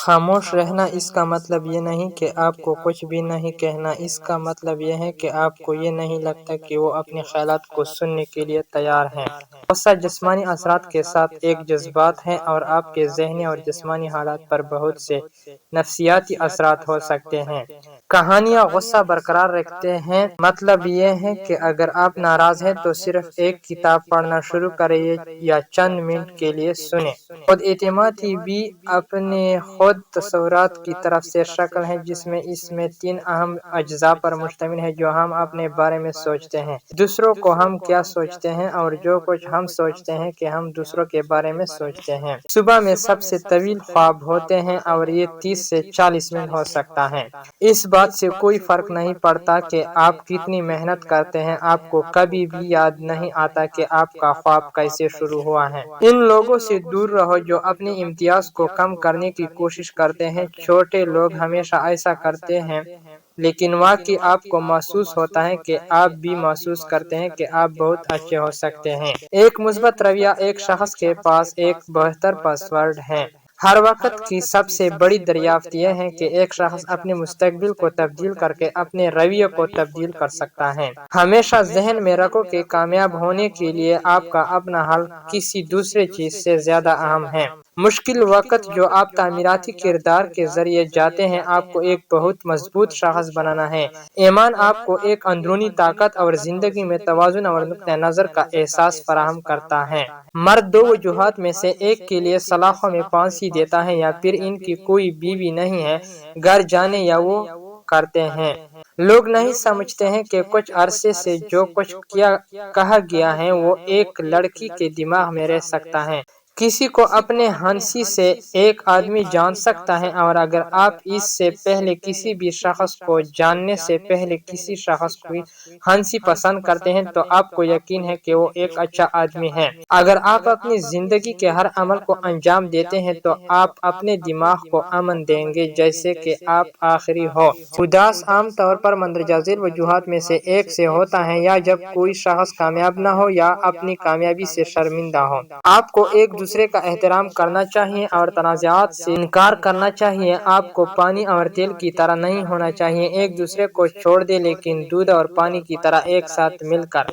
خاموش رہنا اس کا مطلب یہ نہیں کہ آپ کو کچھ بھی نہیں کہنا، اس کا مطلب یہ ہے کہ آپ کو یہ نہیں لگتا کہ وہ اپنے خیالات کو سننے کے لیے تیار ہیں۔ غصہ جسمانی اثرات کے ساتھ ایک جذبات ہے اور آپ کے ذہنی اور جسمانی حالات پر بہت سے نفسیاتی اثرات ہو سکتے ہیں۔ کہانیاں غصہ برقرار رکھتے ہیں، مطلب یہ ہے کہ اگر آپ ناراض ہیں تو صرف ایک کتاب پڑھنا شروع کریں یا چند منٹ کے لیے سنیں۔ خود اعتمادی بھی اپنے خود تصورات کی طرف سے شکل ہے جس میں اس میں تین اہم اجزاء پر مشتمل ہے جو ہم اپنے بارے میں سوچتے ہیں، دوسروں کو ہم کیا سوچتے ہیں اور جو کچھ ہم سوچتے ہیں کہ ہم دوسروں کے بارے میں سوچتے ہیں۔ صبح میں سب سے طویل خواب ہوتے ہیں اور یہ 30 سے 40 منٹ ہو سکتا ہے۔ اس بات سے کوئی فرق نہیں پڑتا کہ آپ کتنی محنت کرتے ہیں، آپ کو کبھی بھی یاد نہیں آتا کہ آپ کا خواب کیسے شروع ہوا ہے۔ ان لوگوں سے دور رہو جو اپنے امتیاز کو کم کرنے کی کوشش کرتے ہیں۔ چھوٹے لوگ ہمیشہ ایسا کرتے ہیں، لیکن واقعی آپ کو محسوس ہوتا ہے کہ آپ بھی محسوس کرتے ہیں کہ آپ بہت اچھے ہو سکتے ہیں۔ ایک مثبت رویہ ایک شخص کے پاس ایک بہتر پاس ورڈ ہے۔ ہر وقت کی سب سے بڑی دریافت یہ ہے کہ ایک شخص اپنے مستقبل کو تبدیل کر کے اپنے رویے کو تبدیل کر سکتا ہے۔ ہمیشہ ذہن میں رکھو کہ کامیاب ہونے کے لیے آپ کا اپنا حل کسی دوسرے چیز سے زیادہ اہم ہے۔ مشکل وقت جو آپ تعمیراتی کردار کے ذریعے جاتے ہیں آپ کو ایک بہت مضبوط شخص بنانا ہے۔ ایمان آپ کو ایک اندرونی طاقت اور زندگی میں توازن اور نقطہ نظر کا احساس فراہم کرتا ہے۔ مرد دو وجوہات میں سے ایک کے لیے سلاخوں میں پھانسی دیتا ہے، یا پھر ان کی کوئی بیوی نہیں ہے، گھر جانے یا وہ کرتے ہیں۔ لوگ نہیں سمجھتے ہیں کہ کچھ عرصے سے جو کچھ کہا گیا ہے وہ ایک لڑکی کے دماغ میں رہ سکتا ہے۔ کسی کو اپنے ہنسی سے ایک آدمی جان سکتا ہے، اور اگر آپ اس سے پہلے کسی بھی شخص کو جاننے سے پہلے کسی شخص کی ہنسی پسند کرتے ہیں تو آپ کو یقین ہے کہ وہ ایک اچھا آدمی ہے۔ اگر آپ اپنی زندگی کے ہر عمل کو انجام دیتے ہیں تو آپ اپنے دماغ کو امن دیں گے جیسے کہ آپ آخری ہو۔ اداس عام طور پر مندرجہ ذیل وجوہات میں سے ایک سے ہوتا ہے، یا جب کوئی شخص کامیاب نہ ہو یا اپنی کامیابی سے شرمندہ ہو۔ آپ کو ایک دوسرے کا احترام کرنا چاہیے اور تنازعات سے انکار کرنا چاہیے۔ آپ کو پانی اور تیل کی طرح نہیں ہونا چاہیے، ایک دوسرے کو چھوڑ دیں لیکن دودھ اور پانی کی طرح ایک ساتھ مل کر